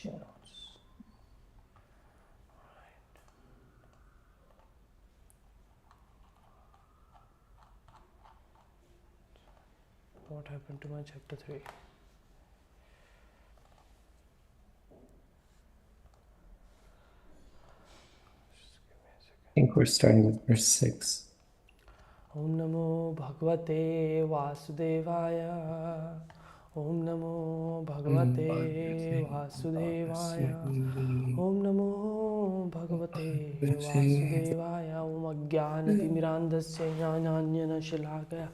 share notes. What happened to my chapter 3? I think we're starting with verse 6. Om Namo Bhagavate Vasudevaya. Om Namo Bhagavate Vasudevaya. Om Namo Bhagavate Vasudevaya. Om Ajnanatimirandasya Jnananjana Shalakaya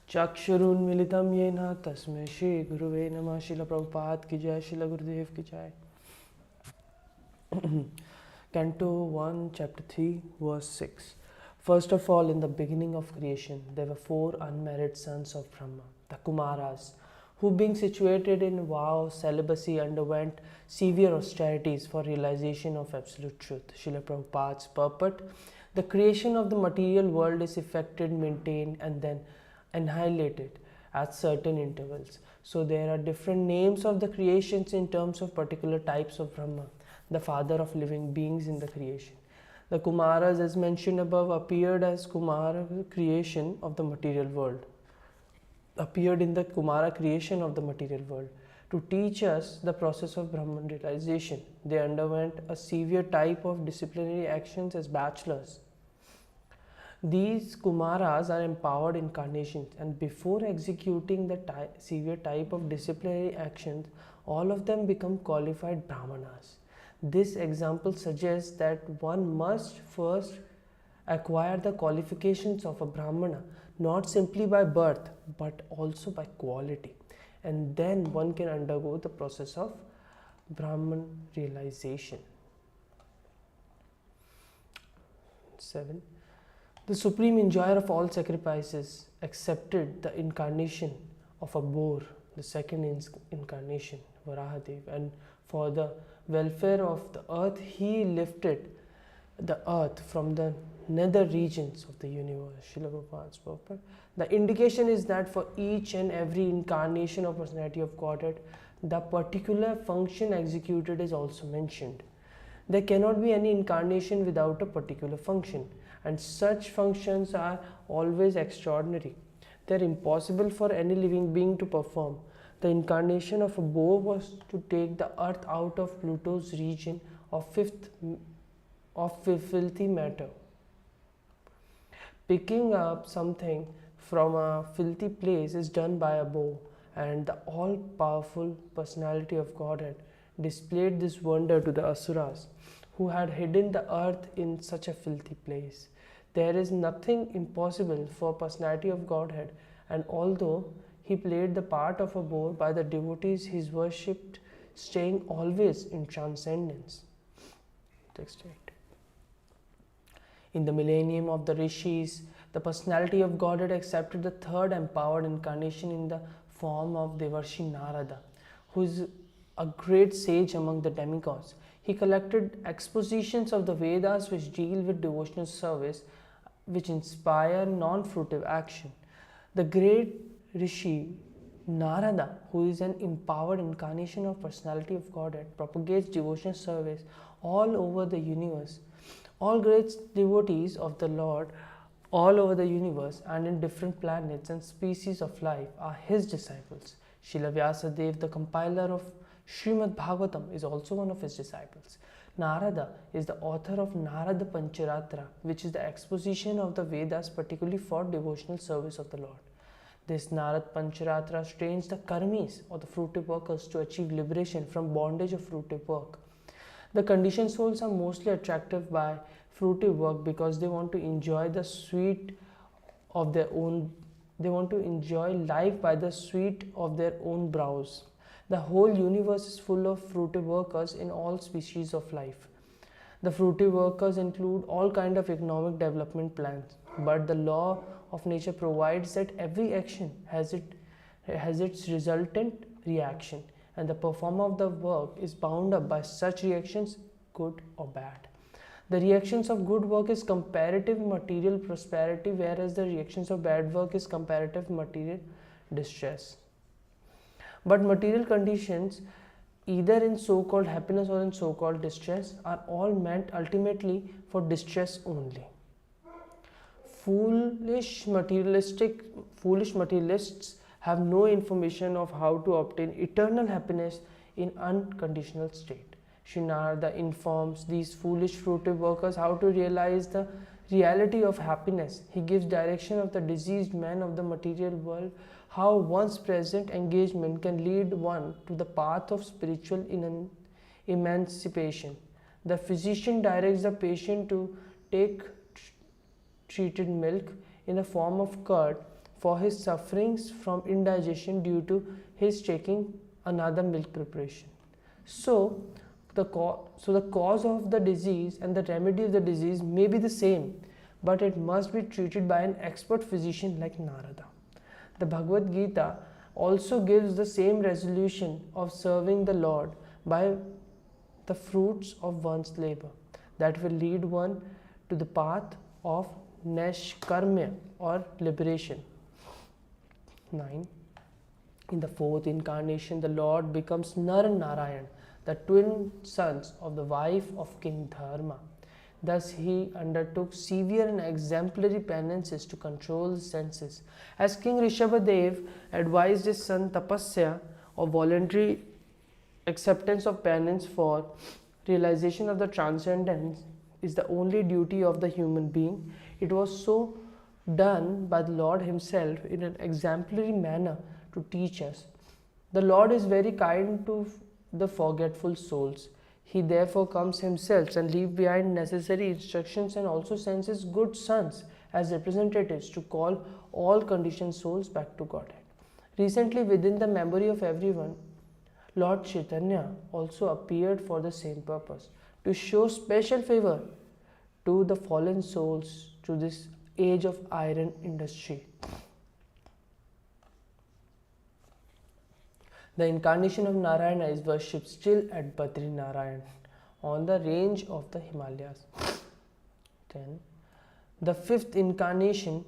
Chakshurunmilitam Yena Tasmai Shri Guruve Namah. Srila Prabhupada ki jai, Srila Gurudev ki jai. Canto 1, Chapter 3, Verse 6. First of all, in the beginning of creation, there were 4 unmarried sons of Brahma, the Kumaras, who being situated in vow celibacy underwent severe austerities for realization of absolute truth. Srila Prabhupada's purport: the creation of the material world is effected, maintained, and then annihilated at certain intervals. So there are different names of the creations in terms of particular types of Brahma, the father of living beings in the creation. The Kumaras, as mentioned above, appeared as Kumara creation of the material world. Appeared in the Kumara creation of the material world to teach us the process of Brahman realization. They underwent a severe type of disciplinary actions as bachelors. These Kumaras are empowered incarnations, and before executing the severe type of disciplinary actions, all of them become qualified Brahmanas. This example suggests that one must first acquire the qualifications of a Brahmana, not simply by birth but also by quality, and then one can undergo the process of Brahman realization. 7. The supreme enjoyer of all sacrifices accepted the incarnation of a boar, the second incarnation, Varahadev, and for the welfare of the earth, he lifted the earth from the nether regions of the universe. Srila Prabhupada's purport. The indication is that for each and every incarnation of personality of Godhead, the particular function executed is also mentioned. There cannot be any incarnation without a particular function, and such functions are always extraordinary. They are impossible for any living being to perform. The incarnation of a boar was to take the earth out of Pluto's region of filthy matter. Picking up something from a filthy place is done by a bow, and the all-powerful personality of Godhead displayed this wonder to the Asuras, who had hidden the earth in such a filthy place. There is nothing impossible for personality of Godhead, and although he played the part of a boar, by the devotees he is worshipped, staying always in transcendence. Text 8. In the millennium of the Rishis, the personality of Godhead accepted the third empowered incarnation in the form of Devarshi Narada, who is a great sage among the demigods. He collected expositions of the Vedas which deal with devotional service, which inspire non-fruitive action. The great Rishi Narada, who is an empowered incarnation of personality of Godhead, propagates devotional service all over the universe. All great devotees of the Lord all over the universe and in different planets and species of life are his disciples. Srila Vyasadeva, the compiler of Srimad Bhagwatam, is also one of his disciples. Narada is the author of Narada Pancharatra, which is the exposition of the Vedas particularly for devotional service of the Lord. This Narad Pancharatra trains the karmis or the fruitive workers to achieve liberation from bondage of fruitive work. The conditioned souls are mostly attracted by fruitive work because they want to enjoy the sweet of their own. They want to enjoy life by the sweet of their own brows. The whole universe is full of fruitive workers in all species of life. The fruitive workers include all kind of economic development plans, but the law of nature provides that every action has its resultant reaction, and the performer of the work is bound up by such reactions, good or bad. The reactions of good work is comparative material prosperity, whereas the reactions of bad work is comparative material distress. But material conditions either in so-called happiness or in so-called distress, are all meant ultimately for distress only. Foolish materialists have no information of how to obtain eternal happiness in unconditional state. Srinarada informs these foolish fruitive workers how to realize the reality of happiness. He gives direction of the diseased man of the material world, how one's present engagement can lead one to the path of spiritual emancipation. The physician directs the patient to take treated milk in the form of curd for his sufferings from indigestion due to his taking another milk preparation. So the cause of the disease and the remedy of the disease may be the same, but it must be treated by an expert physician like Narada. The Bhagavad Gita also gives the same resolution of serving the Lord by the fruits of one's labor that will lead one to the path of Neshkarmya or liberation. 9. In the fourth incarnation, the Lord becomes Nar and Narayan, the twin sons of the wife of King Dharma. Thus he undertook severe and exemplary penances to control the senses. As King Rishabhadev advised his son Tapasya of voluntary acceptance of penance for realization of the transcendence is the only duty of the human being, it was so done by the Lord himself in an exemplary manner to teach us. The Lord is very kind to the forgetful souls. He therefore comes himself and leaves behind necessary instructions and also sends his good sons as representatives to call all conditioned souls back to Godhead. Recently, within the memory of everyone, Lord Chaitanya also appeared for the same purpose, to show special favor to the fallen souls to this age of iron industry. The incarnation of Narayana is worshipped still at Badri Narayan on the range of the Himalayas. 10. The fifth incarnation,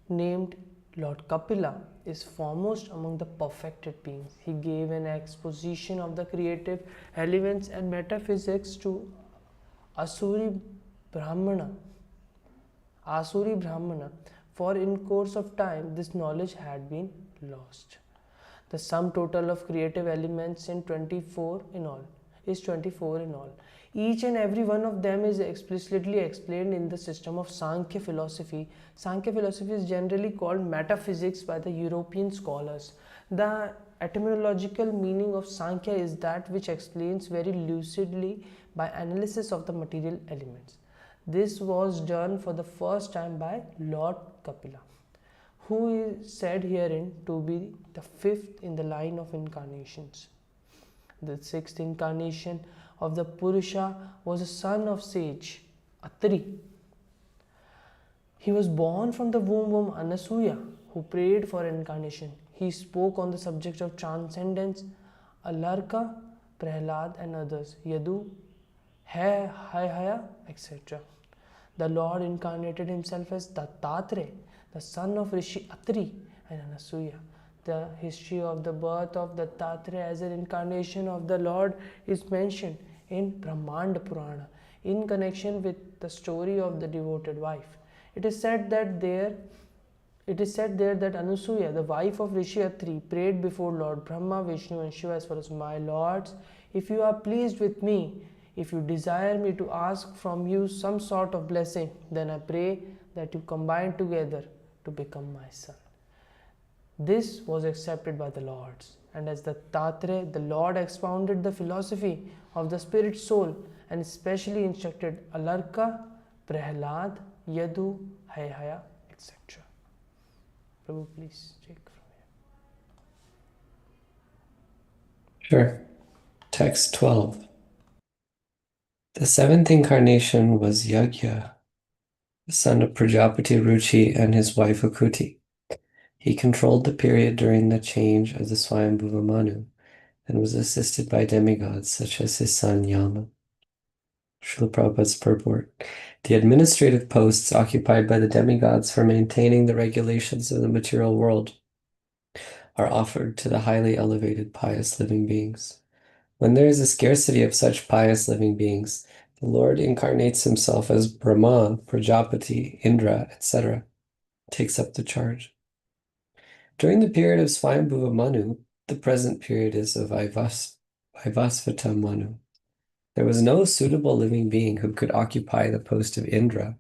named Lord Kapila, is foremost among the perfected beings. He gave an exposition of the creative elements and metaphysics to Asuri Brahmana, for in course of time this knowledge had been lost. The sum total of creative elements is 24 in all. Each and every one of them is explicitly explained in the system of Sankhya philosophy. Sankhya philosophy is generally called metaphysics by the European scholars. The etymological meaning of Sankhya is that which explains very lucidly by analysis of the material elements. This was done for the first time by Lord Kapila, who is said herein to be the fifth in the line of incarnations. The sixth incarnation of the Purusha was a son of sage, Atri. He was born from the womb of Anasuya, who prayed for incarnation. He spoke on the subject of transcendence. Alarka, Prahlad and others, Yadu, Haya, etc. The Lord incarnated himself as Dattatreya, the son of Rishi Atri and Anasuya. The history of the birth of Dattatreya as an incarnation of the Lord is mentioned in Brahmanda Purana in connection with the story of the devoted wife. It is said there that Anasuya, the wife of Rishi Atri, prayed before Lord Brahma, Vishnu and Shiva as follows: My lords, if you are pleased with me, if you desire me to ask from you some sort of blessing, then I pray that you combine together to become my son. This was accepted by the lords, and as the Dattatreya, the Lord expounded the philosophy of the spirit soul and especially instructed Alarka, Prahlad, Yadu, Haya, etc. Prabhu, please take from here. Sure. Text 12. The seventh incarnation was Yagya, the son of Prajapati Ruchi and his wife Akuti. He controlled the period during the change of the Swayambhuva Manu and was assisted by demigods such as his son Yama. Srila Prabhupada's purport. The administrative posts occupied by the demigods for maintaining the regulations of the material world are offered to the highly elevated pious living beings. When there is a scarcity of such pious living beings, the Lord incarnates himself as Brahma, Prajapati, Indra, etc., takes up the charge. During the period of Swayambhuva Manu, the present period is of Vaivasvata Manu. There was no suitable living being who could occupy the post of Indra,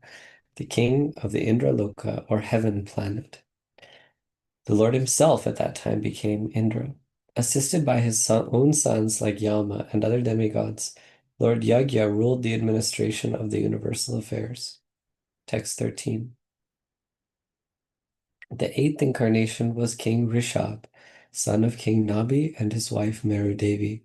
the king of the Indraloka or heaven planet. The Lord himself at that time became Indra. Assisted by his own sons like Yama and other demigods, Lord Yagya ruled the administration of the universal affairs. Text 13. The eighth incarnation was King Rishab, son of King Nabi and his wife Meru Devi.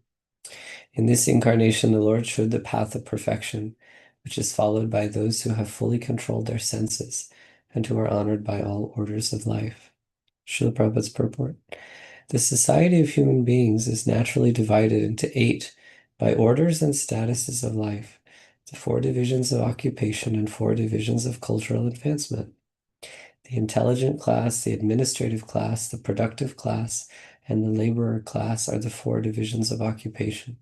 In this incarnation, the Lord showed the path of perfection, which is followed by those who have fully controlled their senses and who are honored by all orders of life. Srila Prabhupada's purport. The society of human beings is naturally divided into 8 by orders and statuses of life, the 4 divisions of occupation and 4 divisions of cultural advancement. The intelligent class, the administrative class, the productive class, and the laborer class are the 4 divisions of occupation.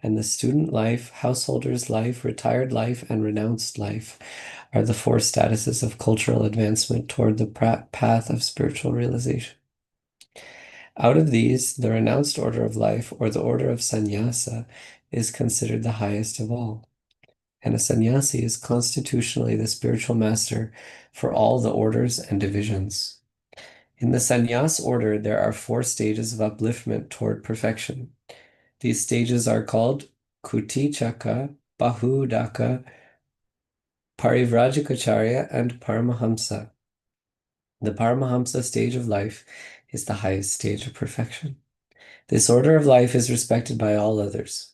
And the student life, householder's life, retired life, and renounced life are the 4 statuses of cultural advancement toward the path of spiritual realization. Out of these, the renounced order of life, or the order of sannyasa, is considered the highest of all. And a sannyasi is constitutionally the spiritual master for all the orders and divisions. In the sannyas order, there are 4 stages of upliftment toward perfection. These stages are called Kuti-chaka, Bahudaka, Parivrajikacharya, and Paramahamsa. The Paramahamsa stage of life is the highest stage of perfection. This order of life is respected by all others.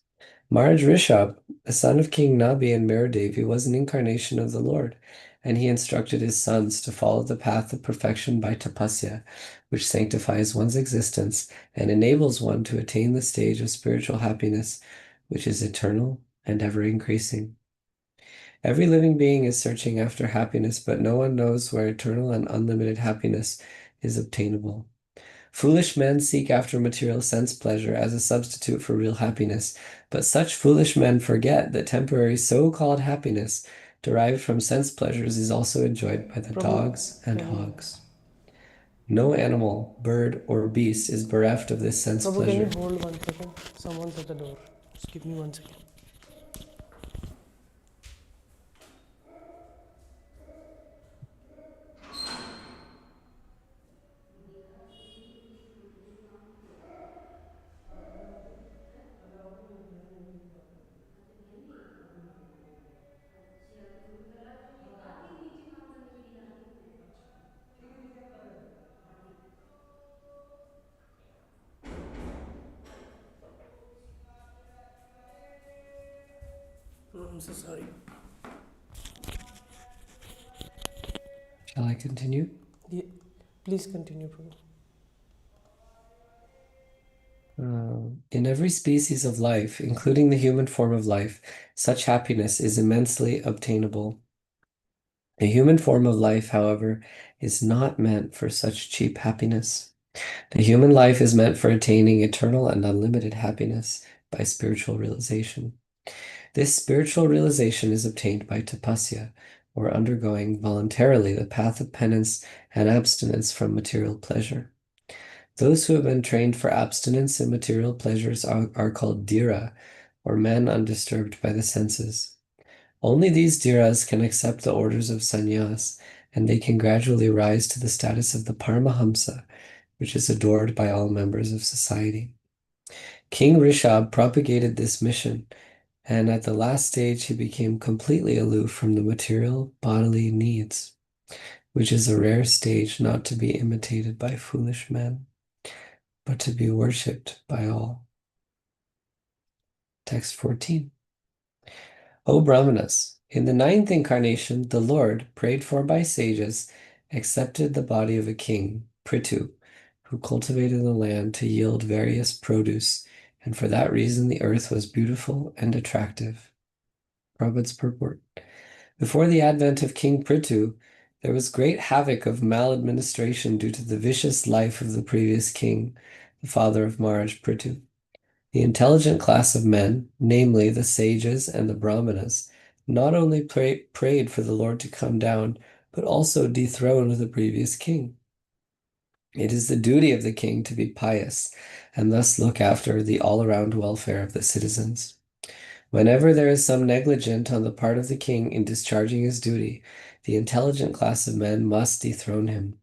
Maharaj Rishabh, the son of King Nabi and Meru Devi, was an incarnation of the Lord, and he instructed his sons to follow the path of perfection by tapasya, which sanctifies one's existence and enables one to attain the stage of spiritual happiness, which is eternal and ever increasing. Every living being is searching after happiness, but no one knows where eternal and unlimited happiness is obtainable. Foolish men seek after material sense pleasure as a substitute for real happiness, but such foolish men forget that temporary so-called happiness derived from sense pleasures is also enjoyed by the Prabhu, dogs and can you, hogs. No animal, bird, or beast is bereft of this sense Prabhu, can you pleasure. hold 1 second? Someone's at the door. Just give me 1 second. I'm so sorry. Shall I continue? Yeah, please continue, Prabhu. In every species of life, including the human form of life, such happiness is immensely obtainable. The human form of life, however, is not meant for such cheap happiness. The human life is meant for attaining eternal and unlimited happiness by spiritual realization. This spiritual realization is obtained by tapasya, or undergoing voluntarily the path of penance and abstinence from material pleasure. Those who have been trained for abstinence and material pleasures are called dhira, or men undisturbed by the senses. Only these dhiras can accept the orders of sannyas, and they can gradually rise to the status of the Paramahamsa, which is adored by all members of society. King Rishab propagated this mission, and at the last stage he became completely aloof from the material bodily needs, which is a rare stage not to be imitated by foolish men, but to be worshipped by all. Text 14. O Brahmanas, in the 9th incarnation, the Lord, prayed for by sages, accepted the body of a king, Prithu, who cultivated the land to yield various produce, and for that reason the earth was beautiful and attractive. Prabhupada's purport. Before the advent of King Prithu, there was great havoc of maladministration due to the vicious life of the previous king, the father of Maharaj Prithu. The intelligent class of men, namely the sages and the brahmanas, not only prayed for the Lord to come down, but also dethrone the previous king. It is the duty of the king to be pious and thus look after the all-around welfare of the citizens. Whenever there is some negligence on the part of the king in discharging his duty, the intelligent class of men must dethrone him.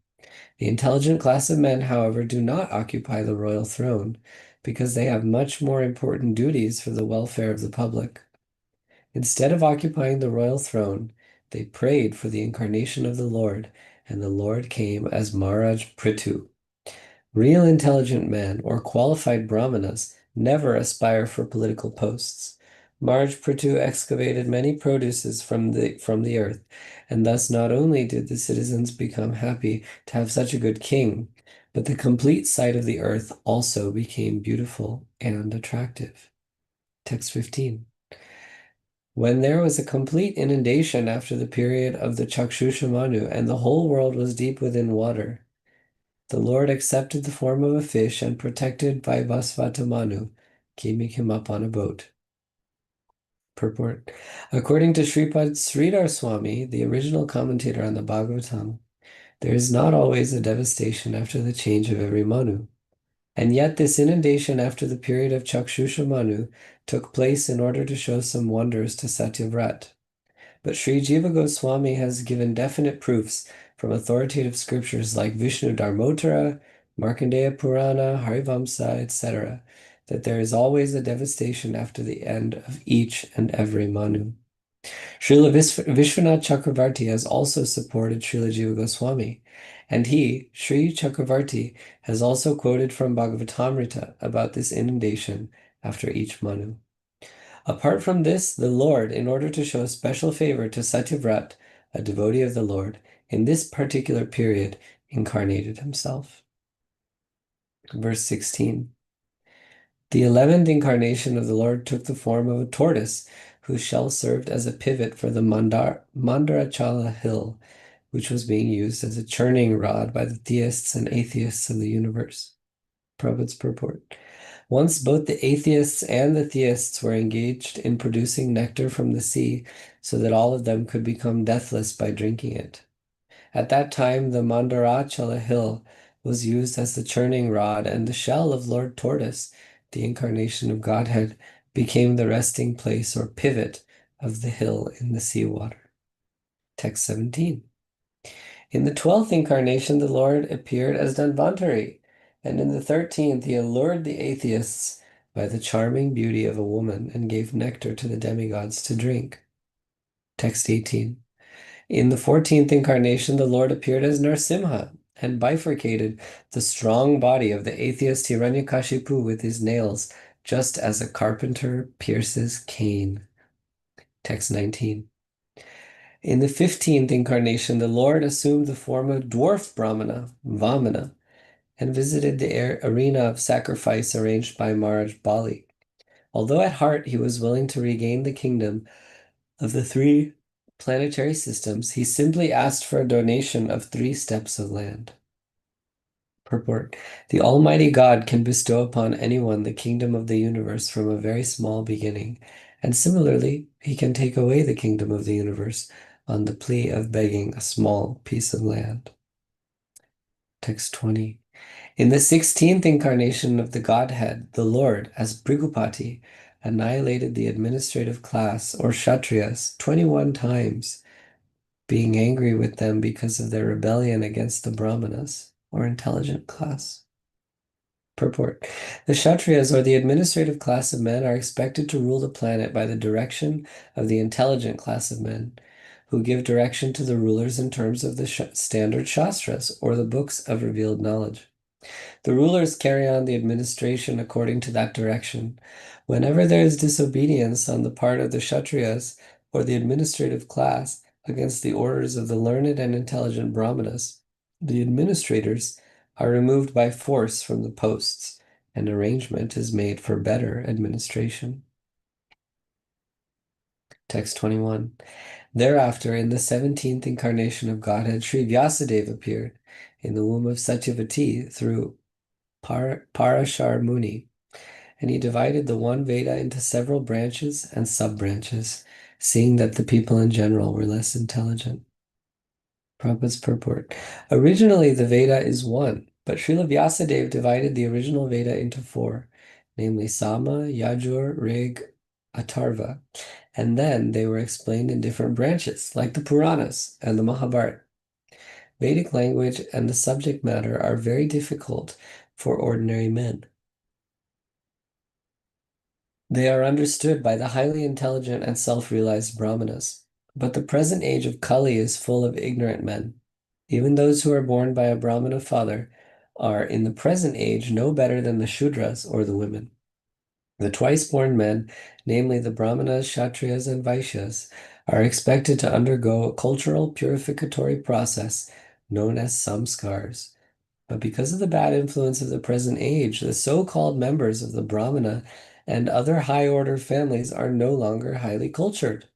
The intelligent class of men, however, do not occupy the royal throne because they have much more important duties for the welfare of the public. Instead of occupying the royal throne, they prayed for the incarnation of the Lord, and the Lord came as Maharaj Prithu. Real intelligent men or qualified brahmanas never aspire for political posts. Maharaj Prithu excavated many produces from the earth, and thus not only did the citizens become happy to have such a good king, but the complete sight of the earth also became beautiful and attractive. Text 15. When there was a complete inundation after the period of the Chakshushamanu, and the whole world was deep within water, the Lord accepted the form of a fish and, protected by Vasvatamanu, keeping him up on a boat. Purport. According to Sripad Sridhar Swami, the original commentator on the Bhagwatam, there is not always a devastation after the change of every Manu. And yet this inundation after the period of Chakshusha Manu took place in order to show some wonders to Satyavrat. But Sri Jiva Goswami has given definite proofs from authoritative scriptures like Vishnu Dharmottara, Markandeya Purana, Harivamsa, etc., that there is always a devastation after the end of each and every Manu. Srila Vishwanath Chakravarti has also supported Srila Jiva Goswami, and he, Sri Chakravarti, has also quoted from Bhagavatamrita about this inundation after each Manu. Apart from this, the Lord, in order to show special favor to Satyavrat, a devotee of the Lord, in this particular period, incarnated himself. Verse 16. The 11th incarnation of the Lord took the form of a tortoise, whose shell served as a pivot for the Mandarachala hill, which was being used as a churning rod by the theists and atheists of the universe. Prabhupada's purport. Once both the atheists and the theists were engaged in producing nectar from the sea so that all of them could become deathless by drinking it. At that time, the Mandarachala hill was used as the churning rod, and the shell of Lord Tortoise, the incarnation of Godhead, became the resting place or pivot of the hill in the seawater. Text 17. In the 12th incarnation, the Lord appeared as Dhanvantari, and in the 13th, he allured the atheists by the charming beauty of a woman and gave nectar to the demigods to drink. Text 18. In the 14th incarnation, the Lord appeared as Narsimha and bifurcated the strong body of the atheist Hiranyakashipu with his nails, just as a carpenter pierces cane. Text 19. In the 15th incarnation, the Lord assumed the form of dwarf Brahmana, Vamana, and visited the arena of sacrifice arranged by Maharaj Bali. Although at heart he was willing to regain the kingdom of the three planetary systems, he simply asked for a donation of 3 steps of land. Purport. The Almighty God can bestow upon anyone the kingdom of the universe from a very small beginning, and similarly, he can take away the kingdom of the universe on the plea of begging a small piece of land. Text 20. In the 16th incarnation of the Godhead, the Lord, as Bhrigupati, annihilated the administrative class, or Kshatriyas, 21 times, being angry with them because of their rebellion against the Brahmanas, or intelligent class. Purport. The Kshatriyas, or the administrative class of men, are expected to rule the planet by the direction of the intelligent class of men, who give direction to the rulers in terms of the standard Shastras, or the books of revealed knowledge. The rulers carry on the administration according to that direction. Whenever there is disobedience on the part of the Kshatriyas, or the administrative class, against the orders of the learned and intelligent Brahmanas, the administrators are removed by force from the posts, and arrangement is made for better administration. Text 21. Thereafter, in the 17th incarnation of Godhead, Sri Vyasadeva appeared in the womb of Satyavati through Parashar Muni, and he divided the one Veda into several branches and sub-branches, seeing that the people in general were less intelligent. Prabhupada's purport. Originally, the Veda is one, but Srila Vyasadeva divided the original Veda into four, namely Sama, Yajur, Rig, Atharva, and then they were explained in different branches, like the Puranas and the Mahabharata. Vedic language and the subject matter are very difficult for ordinary men. They are understood by the highly intelligent and self-realized Brahmanas, but the present age of Kali is full of ignorant men. Even those who are born by a Brahmana father are, in the present age, no better than the Shudras or the women. The twice-born men, namely the Brahmanas, Kshatriyas, and Vaishyas, are expected to undergo a cultural purificatory process known as samskars. But because of the bad influence of the present age, the so-called members of the Brahmana and other high-order families are no longer highly cultured.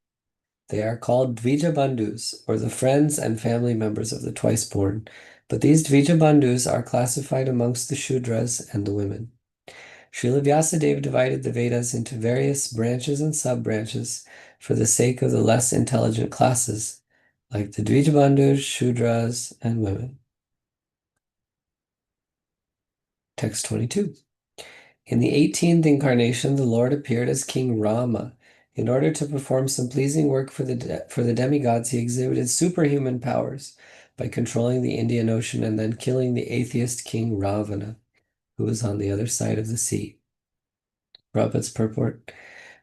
They are called Dvija-bandhus, or the friends and family members of the twice-born, but these Dvija-bandhus are classified amongst the Shudras and the women. Srila Vyasadeva divided the Vedas into various branches and sub-branches for the sake of the less intelligent classes, like the Dvija-bandhus, Shudras, and women. Text 22. In the 18th incarnation, the Lord appeared as King Rama. In order to perform some pleasing work for the demigods, he exhibited superhuman powers by controlling the Indian Ocean and then killing the atheist king Ravana, who was on the other side of the sea. Prabhupada's purport.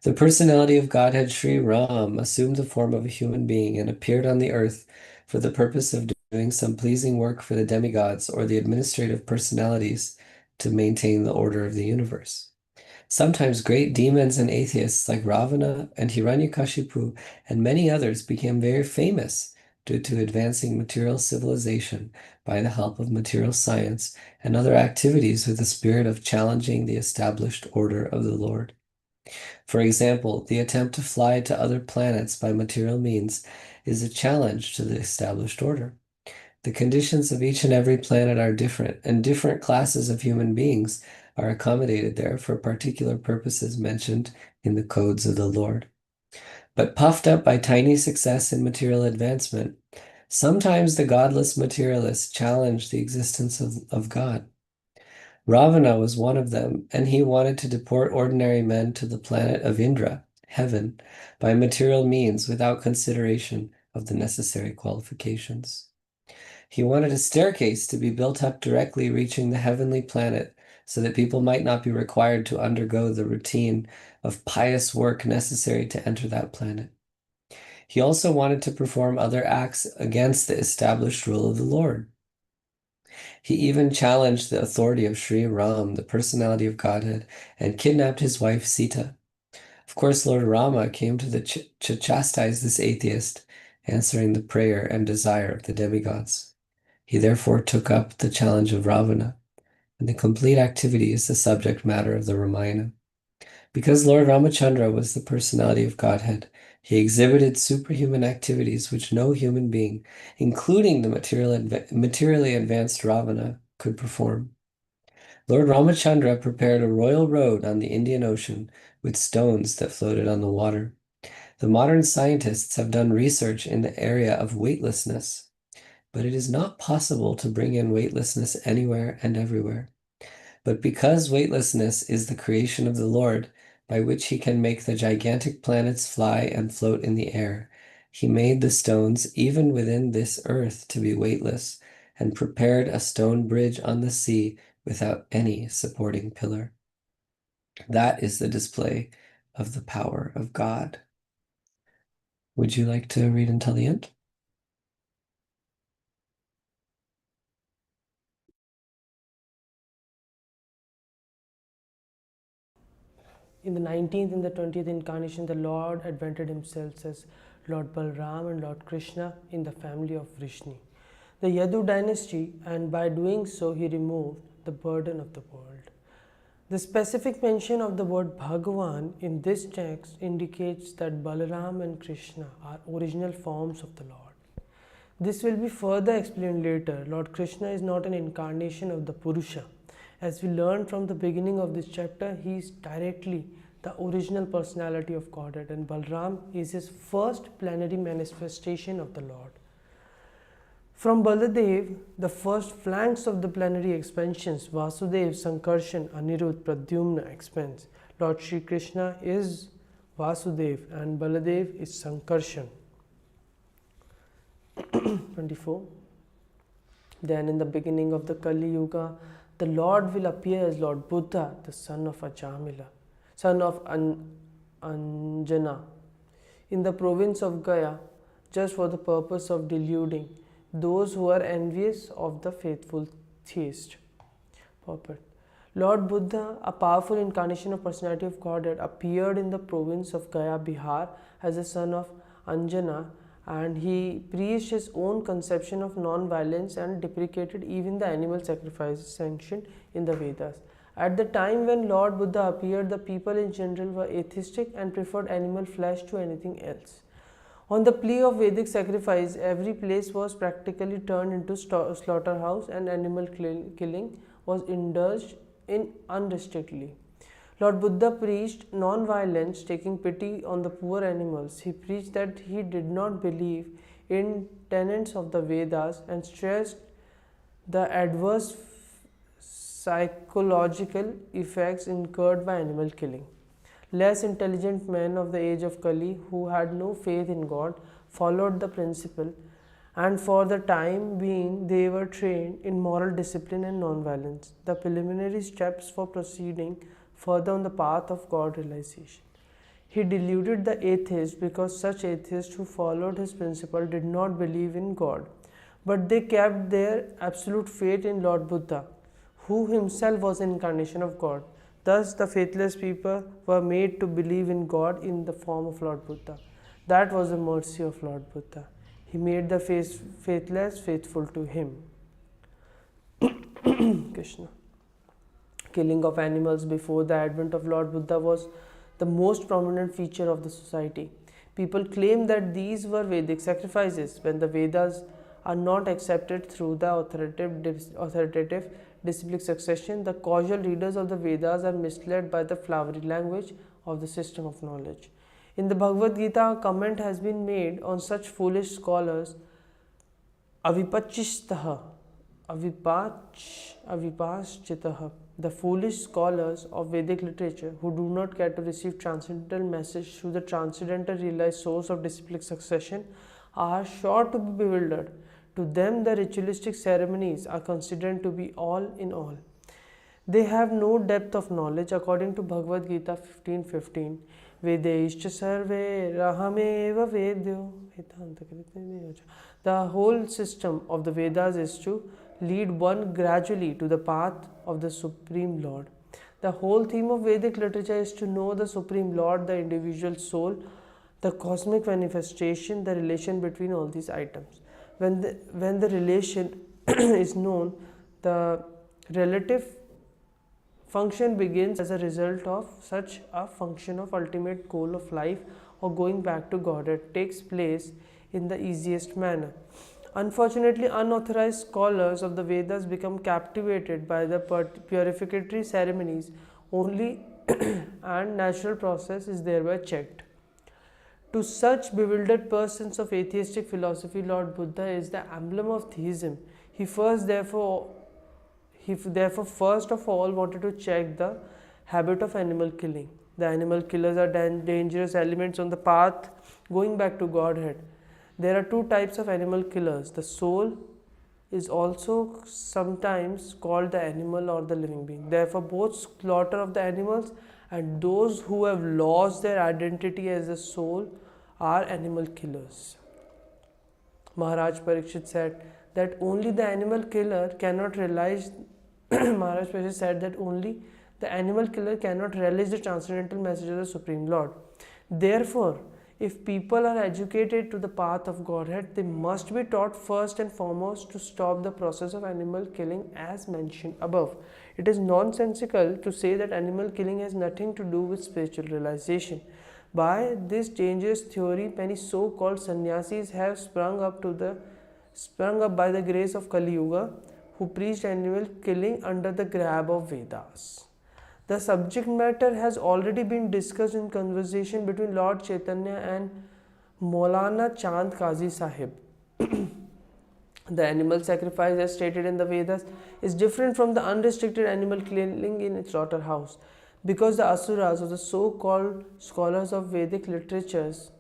The personality of Godhead Sri Ram assumed the form of a human being and appeared on the earth for the purpose of doing some pleasing work for the demigods or the administrative personalities to maintain the order of the universe. Sometimes great demons and atheists like Ravana and Hiranyakashipu and many others became very famous due to advancing material civilization by the help of material science and other activities with the spirit of challenging the established order of the Lord. For example, the attempt to fly to other planets by material means is a challenge to the established order. The conditions of each and every planet are different, and different classes of human beings are accommodated there for particular purposes mentioned in the codes of the Lord. But puffed up by tiny success in material advancement, sometimes the godless materialists challenge the existence of God. Ravana was one of them, and he wanted to deport ordinary men to the planet of Indra, heaven, by material means without consideration of the necessary qualifications. He wanted a staircase to be built up directly reaching the heavenly planet so that people might not be required to undergo the routine of pious work necessary to enter that planet. He also wanted to perform other acts against the established rule of the Lord. He even challenged the authority of Sri Ram, the personality of Godhead, and kidnapped his wife Sita. Of course, Lord Rama came to chastise this atheist, answering the prayer and desire of the demigods. He therefore took up the challenge of Ravana, and the complete activity is the subject matter of the Ramayana. Because Lord Ramachandra was the personality of Godhead, he exhibited superhuman activities which no human being, including the materially advanced Ravana, could perform. Lord Ramachandra prepared a royal road on the Indian Ocean with stones that floated on the water. The modern scientists have done research in the area of weightlessness, but it is not possible to bring in weightlessness anywhere and everywhere. But because weightlessness is the creation of the Lord, by which he can make the gigantic planets fly and float in the air, he made the stones even within this earth to be weightless, and prepared a stone bridge on the sea without any supporting pillar. That is the display of the power of God. Would you like to read until the end? In the 19th and the 20th incarnation, the Lord advented himself as Lord Balram and Lord Krishna in the family of Vrishni, the Yadu dynasty, and by doing so, he removed the burden of the world. The specific mention of the word Bhagavan in this text indicates that Balaram and Krishna are original forms of the Lord. This will be further explained later. Lord Krishna is not an incarnation of the Purusha, As we learn from the beginning of this chapter, he is directly the original personality of Godhead, and Balram is his first plenary manifestation of the Lord. From Baladev, the first flanks of the plenary expansions, Vasudev, Sankarshan, Anirudh, Pradyumna expands. Lord Shri Krishna is Vasudev and Baladev is Sankarshan. 24. Then in the beginning of the Kali Yuga, the Lord will appear as Lord Buddha, the son of Ajamila, son of Anjana, in the province of Gaya, just for the purpose of deluding those who are envious of the faithful theist. Purport. Lord Buddha, a powerful incarnation of personality of Godhead, appeared in the province of Gaya, Bihar, as the son of Anjana, and he preached his own conception of non-violence and deprecated even the animal sacrifices sanctioned in the Vedas. At the time when Lord Buddha appeared, the people in general were atheistic and preferred animal flesh to anything else. On the plea of Vedic sacrifice, every place was practically turned into slaughterhouse and animal killing was indulged in unrestrictedly. Lord Buddha preached non-violence, taking pity on the poor animals. He preached that he did not believe in tenets of the Vedas and stressed the adverse psychological effects incurred by animal killing. Less intelligent men of the age of Kali, who had no faith in God, followed the principle, and for the time being they were trained in moral discipline and non-violence, the preliminary steps for proceeding further on the path of God realization. He deluded the atheists because such atheists who followed his principle did not believe in God, but they kept their absolute faith in Lord Buddha, who himself was an incarnation of God. Thus, the faithless people were made to believe in God in the form of Lord Buddha. That was the mercy of Lord Buddha. He made the faithless faithful to him. Krishna. Killing of animals before the advent of Lord Buddha was the most prominent feature of the society. People claim that these were Vedic sacrifices. When the Vedas are not accepted through the authoritative disciplic succession, the casual readers of the Vedas are misled by the flowery language of the system of knowledge. In the Bhagavad Gita, a comment has been made on such foolish scholars, avipachishtaha, avipaschitaha, the foolish scholars of Vedic literature who do not care to receive transcendental message through the transcendental realized source of disciplic succession are sure to be bewildered. To them, the ritualistic ceremonies are considered to be all in all. They have no depth of knowledge. According to Bhagavad Gita 15:15, Vedaishcha sarve rahameva vedyo. The whole system of the Vedas is to lead one gradually to the path of the Supreme Lord. The whole theme of Vedic literature is to know the Supreme Lord, the individual soul, the cosmic manifestation, the relation between all these items. When the relation is known, the relative function begins as a result of such a function of ultimate goal of life or going back to God. It takes place in the easiest manner. Unfortunately, unauthorized scholars of the Vedas become captivated by the purificatory ceremonies only and natural process is thereby checked. To such bewildered persons of atheistic philosophy, Lord Buddha is the emblem of theism. He therefore first of all wanted to check the habit of animal killing. The animal killers are dangerous elements on the path going back to Godhead. There are two types of animal killers. The soul is also sometimes called the animal or the living being. Therefore, both slaughter of the animals and those who have lost their identity as the soul are animal killers. Maharaj Parikshit said that only the animal killer cannot realize Maharaj Parikshit said that only the animal killer cannot relish the transcendental message of the Supreme Lord. Therefore, if people are educated to the path of Godhead, they must be taught first and foremost to stop the process of animal killing as mentioned above. It is nonsensical to say that animal killing has nothing to do with spiritual realization. By this dangerous theory, many so-called sannyasis have sprung up by the grace of Kali Yuga, who preached animal killing under the grab of Vedas. The subject matter has already been discussed in conversation between Lord Chaitanya and Maulana Chand Qazi Sahib. The animal sacrifice, as stated in the Vedas, is different from the unrestricted animal killing in slaughterhouse, because the asuras, or the so-called scholars of Vedic literatures,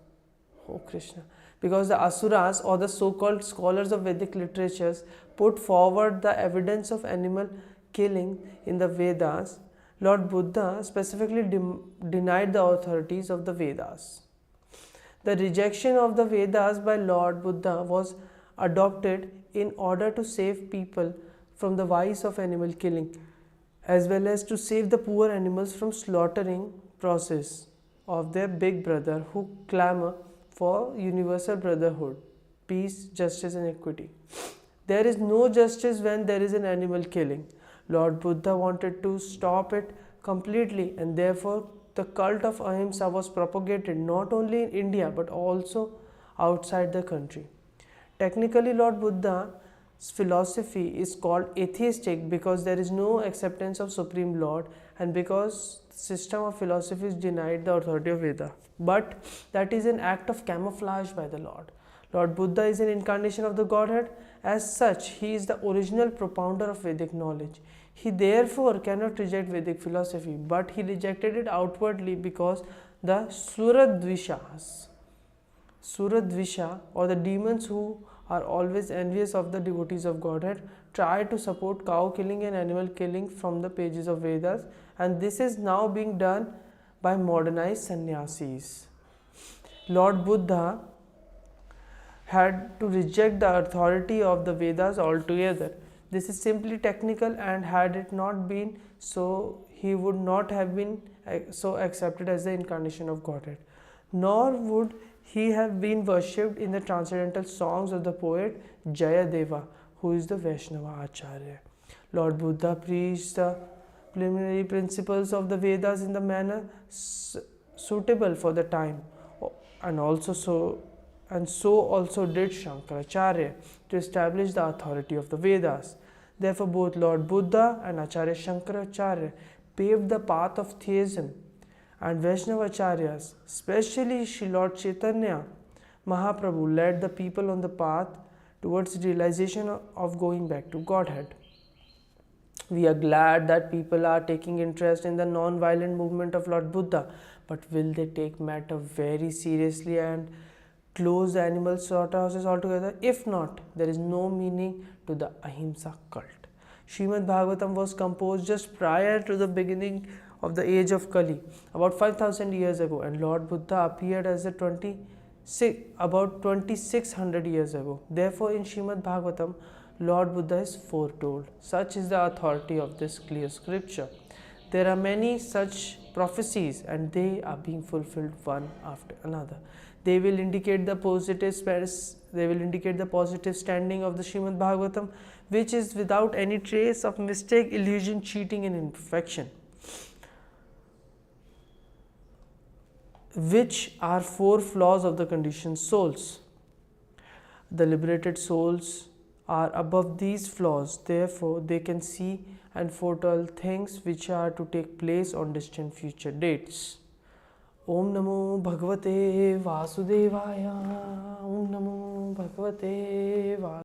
oh Krishna, because the asuras, or the so-called scholars of Vedic literatures, put forward the evidence of animal killing in the Vedas, Lord Buddha specifically denied the authorities of the Vedas. The rejection of the Vedas by Lord Buddha was adopted in order to save people from the vice of animal killing, as well as to save the poor animals from slaughtering process of their big brother who clamor for universal brotherhood, peace, justice and equity. There is no justice when there is an animal killing. Lord Buddha wanted to stop it completely, and therefore the cult of Ahimsa was propagated not only in India but also outside the country. Technically, Lord Buddha's philosophy is called atheistic because there is no acceptance of Supreme Lord, and because the system of philosophy is denied the authority of Veda. But that is an act of camouflage by the Lord. Lord Buddha is an incarnation of the Godhead. As such, he is the original propounder of Vedic knowledge. He therefore cannot reject Vedic philosophy, but he rejected it outwardly because the Suradvisha, or the demons who are always envious of the devotees of Godhead, try to support cow killing and animal killing from the pages of Vedas, and this is now being done by modernized sannyasis. Lord Buddha had to reject the authority of the Vedas altogether. This is simply technical, and had it not been so, he would not have been so accepted as the incarnation of Godhead. Nor would he have been worshipped in the transcendental songs of the poet Jayadeva, who is the Vaishnava Acharya. Lord Buddha preached the preliminary principles of the Vedas in the manner suitable for the time, and so also did Shankaracharya to establish the authority of the Vedas. Therefore, both Lord Buddha and Acharya Shankaracharya paved the path of theism, and Vaishnava Acharyas, especially Sri Lord Chaitanya Mahaprabhu, led the people on the path towards realization of going back to Godhead. We are glad that people are taking interest in the non-violent movement of Lord Buddha, but will they take matter very seriously and close the animal slaughterhouses altogether? If not, there is no meaning to the Ahimsa cult. Srimad Bhagwatam was composed just prior to the beginning of the age of Kali, about 5000 years ago, and Lord Buddha appeared as about 2600 years ago. Therefore, in Srimad Bhagwatam, Lord Buddha is foretold. Such is the authority of this clear scripture. There are many such prophecies, and they are being fulfilled one after another. They will indicate the positive standing of the Srimad Bhagwatam, which is without any trace of mistake, illusion, cheating and imperfection, which are four flaws of the conditioned souls. The liberated souls are above these flaws, therefore they can see and foretell things which are to take place on distant future dates. Om Namo Bhagavate Vasudevaya. Om Namo Bhagavate Vasudevaya.